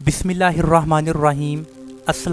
बिस्मिल्लाहिर्रहमानिर्रहीम। अस्सलाम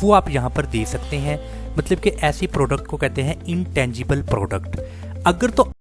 वो आप यहाँ पर दे सकते हैं। मतलब कि ऐसी प्रोडक्ट को कहते हैं इंटेंजिबल प्रोडक्ट। अगर तो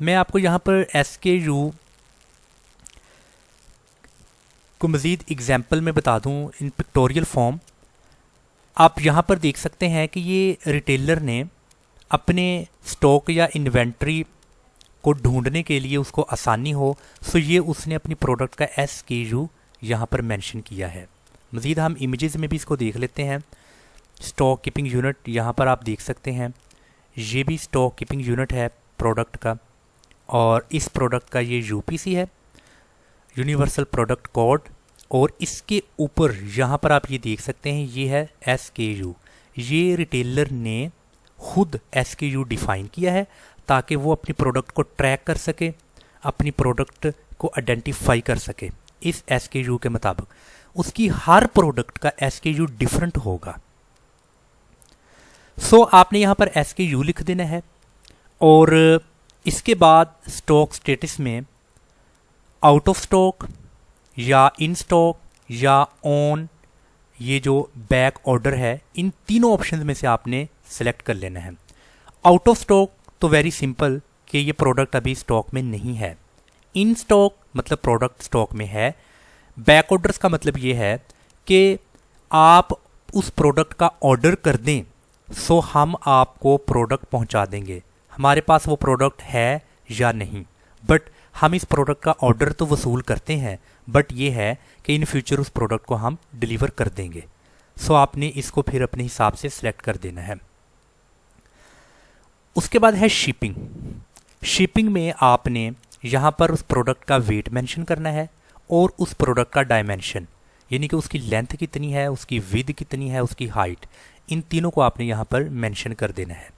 मैं आपको यहाँ पर SKU को मज़ीद एग्जाम्पल में बता दूँ इन पिक्टोरियल फॉर्म। आप यहाँ पर देख सकते हैं कि ये रिटेलर ने अपने स्टॉक या इन्वेंट्री को ढूंढने के लिए उसको आसानी हो, सो ये उसने अपनी प्रोडक्ट का SKU यहाँ पर मेंशन किया है। मज़ीद हम इमेजेस में भी इसको देख लेते हैं। स्टॉक कीपिंग यूनिट यहाँ पर आप देख सकते हैं, ये भी स्टॉक कीपिंग यूनिट है प्रोडक्ट का, और इस प्रोडक्ट का ये UPC है, यूनिवर्सल प्रोडक्ट कोड, और इसके ऊपर यहाँ पर आप ये देख सकते हैं ये है SKU। ये रिटेलर ने खुद SKU डिफ़ाइन किया है ताकि वो अपनी प्रोडक्ट को ट्रैक कर सके, अपनी प्रोडक्ट को आइडेंटिफाई कर सके इस SKU के मुताबिक। उसकी हर प्रोडक्ट का SKU डिफरेंट होगा। सो आपने यहाँ पर SKU लिख देना है, और इसके बाद स्टॉक स्टेटस में आउट ऑफ स्टॉक या इन स्टॉक या ऑन, ये जो बैक ऑर्डर है, इन तीनों ऑप्शन में से आपने सेलेक्ट कर लेना है। आउट ऑफ स्टॉक तो वेरी सिंपल कि ये प्रोडक्ट अभी स्टॉक में नहीं है। इन स्टॉक मतलब प्रोडक्ट स्टॉक में है। बैक ऑर्डर्स का मतलब ये है कि आप उस प्रोडक्ट का ऑर्डर कर दें, सो हम आपको प्रोडक्ट पहुंचा देंगे, हमारे पास वो प्रोडक्ट है या नहीं, बट हम इस प्रोडक्ट का ऑर्डर तो वसूल करते हैं, बट ये है कि इन फ्यूचर उस प्रोडक्ट को हम डिलीवर कर देंगे। सो आपने इसको फिर अपने हिसाब से सिलेक्ट कर देना है। उसके बाद है शिपिंग। शिपिंग में आपने यहाँ पर उस प्रोडक्ट का वेट मेंशन करना है और उस प्रोडक्ट का डायमेंशन, यानी कि उसकी लेंथ कितनी है, उसकी विड्थ कितनी है, उसकी हाइट, इन तीनों को आपने यहाँ पर मेंशन कर देना है।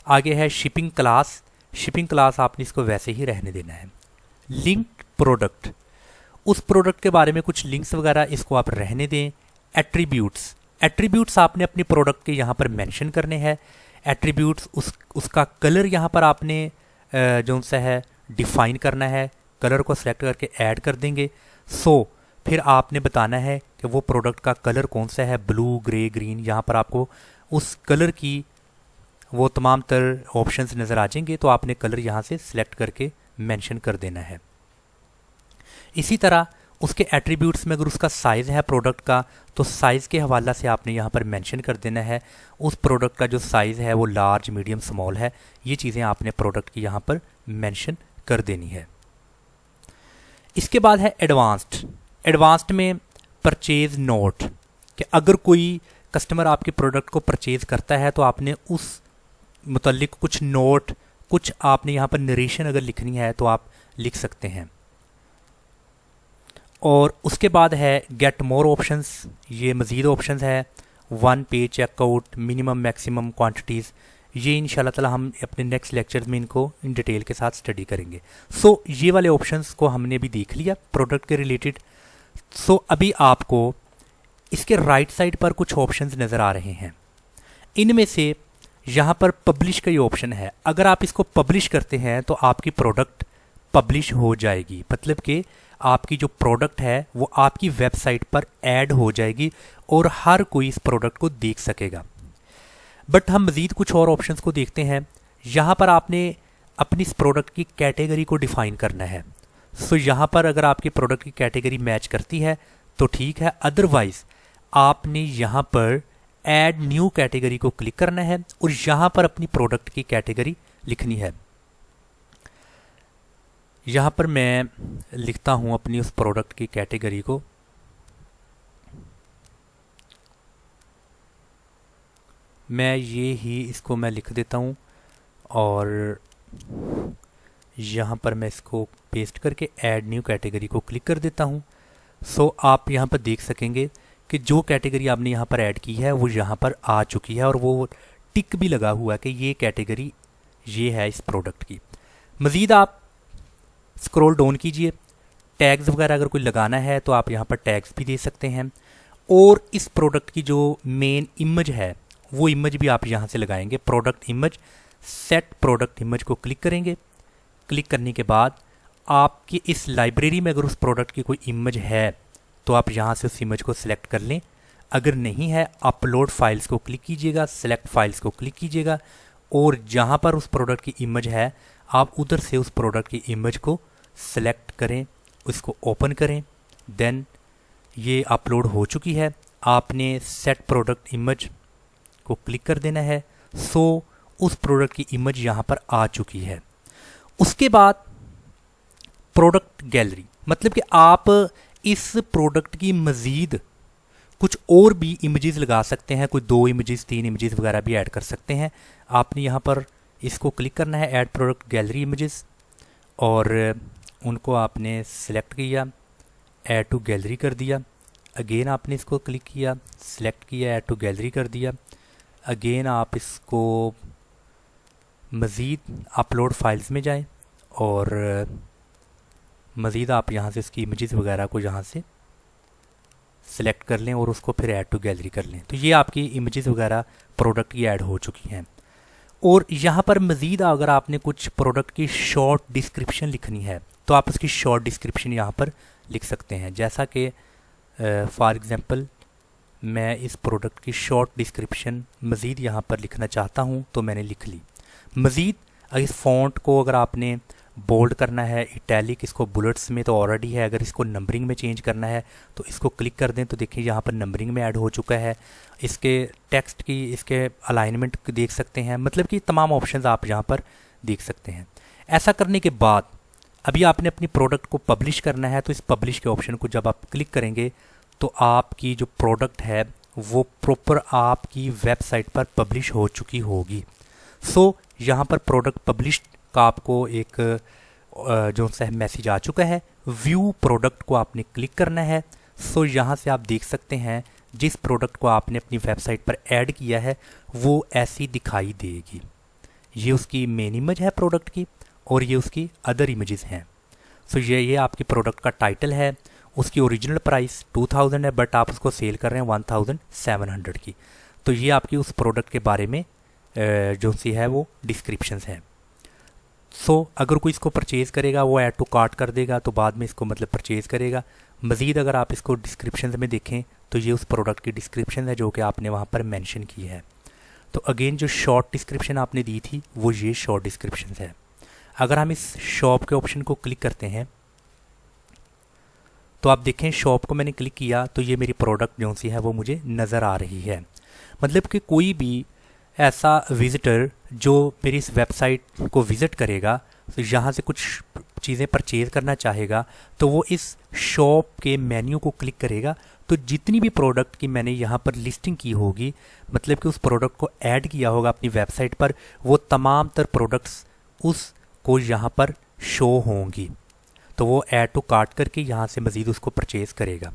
आगे है शिपिंग क्लास। शिपिंग क्लास आपने इसको वैसे ही रहने देना है। लिंक प्रोडक्ट, उस प्रोडक्ट के बारे में कुछ लिंक्स वगैरह इसको आप रहने दें। एट्रीब्यूट्स, एट्रीब्यूट्स आपने अपनी प्रोडक्ट के यहाँ पर मेंशन करने हैं। एट्रीब्यूट्स उसका कलर यहाँ पर आपने जो सा है डिफाइन करना है, कलर को सिलेक्ट करके ऐड कर देंगे। सो फिर आपने बताना है कि वो प्रोडक्ट का कलर कौन सा है, ब्लू, ग्रे, ग्रीन। यहाँ पर आपको उस कलर की वो तमाम तर ऑप्शंस नज़र आ जाएंगे, तो आपने कलर यहाँ से सिलेक्ट करके मेंशन कर देना है। इसी तरह उसके एट्रीब्यूट्स में अगर उसका साइज़ है प्रोडक्ट का, तो साइज़ के हवाला से आपने यहाँ पर मेंशन कर देना है उस प्रोडक्ट का जो साइज़ है वो लार्ज, मीडियम, स्मॉल है। ये चीज़ें आपने प्रोडक्ट की यहाँ पर मेंशन कर देनी है। इसके बाद है एडवांस्ड। एडवांस्ड में परचेज नोट, कि अगर कोई कस्टमर आपके प्रोडक्ट को परचेज करता है तो आपने उस मुतल्लिक कुछ नोट, कुछ आपने यहाँ पर नरेशन अगर लिखनी है तो आप लिख सकते हैं। और उसके बाद है गेट मोर ऑप्शंस। ये मज़ीद ऑप्शंस है, 1 page checkout, minimum maximum quantities. ये इंशाल्लाह ताला हम अपने नेक्स्ट लेक्चर में इनको इन डिटेल के साथ स्टडी करेंगे। सो ये वाले ऑप्शंस को हमने भी देख लिया प्रोडक्ट के रिलेटेड। सो अभी आपको इसके राइट साइड पर कुछ ऑप्शंस नज़र आ रहे हैं। इनमें से यहाँ पर पब्लिश का ये ऑप्शन है। अगर आप इसको पब्लिश करते हैं तो आपकी प्रोडक्ट पब्लिश हो जाएगी, मतलब कि आपकी जो प्रोडक्ट है वो आपकी वेबसाइट पर ऐड हो जाएगी और हर कोई इस प्रोडक्ट को देख सकेगा। बट हम मज़ीद कुछ और ऑप्शंस को देखते हैं। यहाँ पर आपने अपनी इस प्रोडक्ट की कैटेगरी को डिफ़ाइन करना है। सो यहाँ पर अगर आपकी प्रोडक्ट की कैटेगरी मैच करती है तो ठीक है, अदरवाइज़ आपने यहाँ पर ऐड न्यू कैटेगरी को क्लिक करना है और यहाँ पर अपनी प्रोडक्ट की कैटेगरी लिखनी है। यहाँ पर मैं लिखता हूँ अपनी उस प्रोडक्ट की कैटेगरी को। मैं ये ही इसको मैं लिख देता हूँ और यहाँ पर मैं इसको पेस्ट करके ऐड न्यू कैटेगरी को क्लिक कर देता हूँ। सो आप यहाँ पर देख सकेंगे कि जो कैटेगरी आपने यहाँ पर ऐड की है वो यहाँ पर आ चुकी है और वो टिक भी लगा हुआ है कि ये कैटेगरी ये है इस प्रोडक्ट की। मज़ीद आप स्क्रॉल डाउन कीजिए, टैग्स वगैरह अगर कोई लगाना है तो आप यहाँ पर टैग्स भी दे सकते हैं। और इस प्रोडक्ट की जो मेन इमेज है वो इमेज भी आप यहाँ से लगाएंगे। Product image, set product image को क्लिक करेंगे। क्लिक करने के बाद आपकी इस लाइब्रेरी में अगर उस प्रोडक्ट की कोई इमेज है तो आप यहाँ से उस इमेज को सिलेक्ट कर लें। अगर नहीं है, अपलोड फाइल्स को क्लिक कीजिएगा, सेलेक्ट फाइल्स को क्लिक कीजिएगा और जहाँ पर उस प्रोडक्ट की इमेज है आप उधर से उस प्रोडक्ट की इमेज को सेलेक्ट करें, उसको ओपन करें, देन ये अपलोड हो चुकी है। आपने सेट प्रोडक्ट इमेज को क्लिक कर देना है। सो उस प्रोडक्ट की इमेज यहाँ पर आ चुकी है। उसके बाद प्रोडक्ट गैलरी, मतलब कि आप इस प्रोडक्ट की मज़ीद कुछ और भी इमेजेस लगा सकते हैं, कोई 2 इमेजेस 3 इमेजेस वगैरह भी ऐड कर सकते हैं। आपने यहाँ पर इसको क्लिक करना है ऐड प्रोडक्ट गैलरी इमेजेस, और उनको आपने सेलेक्ट किया, ऐड टू गैलरी कर दिया। अगेन आपने इसको क्लिक किया, सेलेक्ट किया, ऐड टू गैलरी कर दिया। अगेन आप इसको मज़ीद अपलोड फाइल्स में जाएं और मज़ीद आप यहाँ से इसकी इमेजेस वगैरह को यहाँ से सिलेक्ट कर लें और उसको फिर ऐड टू गैलरी कर लें। तो ये आपकी इमेजेस वगैरह प्रोडक्ट की ऐड हो चुकी हैं। और यहाँ पर मज़ीद अगर आपने कुछ प्रोडक्ट की शॉर्ट डिस्क्रिप्शन लिखनी है तो आप उसकी शॉर्ट डिस्क्रिप्शन यहाँ पर लिख सकते हैं। जैसा कि फॉर एग्ज़ाम्पल मैं इस प्रोडक्ट की शॉर्ट डिस्क्रिप्शन मज़ीद यहाँ पर लिखना चाहता हूँ तो मैंने लिख ली। मज़ीद इस फ़ॉन्ट को अगर आपने बोल्ड करना है, इटैलिक, इसको बुलेट्स में तो ऑलरेडी है, अगर इसको नंबरिंग में चेंज करना है तो इसको क्लिक कर दें तो देखिए यहाँ पर नंबरिंग में ऐड हो चुका है। इसके टेक्स्ट की, इसके अलाइनमेंट देख सकते हैं, मतलब कि तमाम ऑप्शंस आप यहाँ पर देख सकते हैं। ऐसा करने के बाद अभी आपने अपनी प्रोडक्ट को पब्लिश करना है, तो इस पब्लिश के ऑप्शन को जब आप क्लिक करेंगे तो आपकी जो प्रोडक्ट है वो प्रॉपर आपकी वेबसाइट पर पब्लिश हो चुकी होगी। सो यहाँ पर प्रोडक्ट पब्लिश का आपको एक जो सा मैसेज आ चुका है। व्यू प्रोडक्ट को आपने क्लिक करना है। सो यहाँ से आप देख सकते हैं जिस प्रोडक्ट को आपने अपनी वेबसाइट पर ऐड किया है वो ऐसी दिखाई देगी। ये उसकी मेन इमेज है प्रोडक्ट की और ये उसकी अदर इमेजेस हैं। सो ये आपकी प्रोडक्ट का टाइटल है। उसकी ओरिजिनल प्राइस 2000 है, बट आप उसको सेल कर रहे हैं 1700 की। तो ये आपकी उस प्रोडक्ट के बारे में जो सी है वो डिस्क्रिप्शंस हैं। सो अगर कोई इसको परचेज़ करेगा वो ऐड टू कार्ट कर देगा तो बाद में इसको मतलब परचेज़ करेगा। मज़ीद अगर आप इसको डिस्क्रिप्शन में देखें तो ये उस प्रोडक्ट की डिस्क्रिप्शन है जो कि आपने वहाँ पर मेंशन की है। तो अगेन जो शॉर्ट डिस्क्रिप्शन आपने दी थी वो ये शॉर्ट डिस्क्रिप्शन है। अगर हम इस शॉप के ऑप्शन को क्लिक करते हैं तो आप देखें शॉप को मैंने क्लिक किया तो ये मेरी प्रोडक्ट जो सी है वो मुझे नज़र आ रही है। मतलब कि कोई भी ऐसा विज़िटर जो मेरी इस वेबसाइट को विज़िट करेगा तो यहाँ से कुछ चीज़ें परचेज़ करना चाहेगा तो वो इस शॉप के मेन्यू को क्लिक करेगा तो जितनी भी प्रोडक्ट की मैंने यहाँ पर लिस्टिंग की होगी, मतलब कि उस प्रोडक्ट को ऐड किया होगा अपनी वेबसाइट पर, वो तमाम तर प्रोडक्ट्स उसको यहाँ पर शो होंगी। तो वो ऐड टू कार्ट करके यहाँ से मज़ीद उसको परचेज़ करेगा।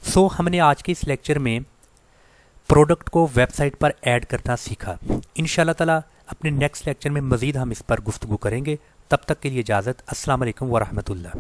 सो हमने आज के इस लेक्चर में प्रोडक्ट को वेबसाइट पर ऐड करना सीखा। इंशाल्लाह ताला अपने नेक्स्ट लेक्चर में मज़ीद हम इस पर गुफ्तगू करेंगे। तब तक के लिए इजाज़त। अस्सलाम वालेकुम व रहमतुल्लाह।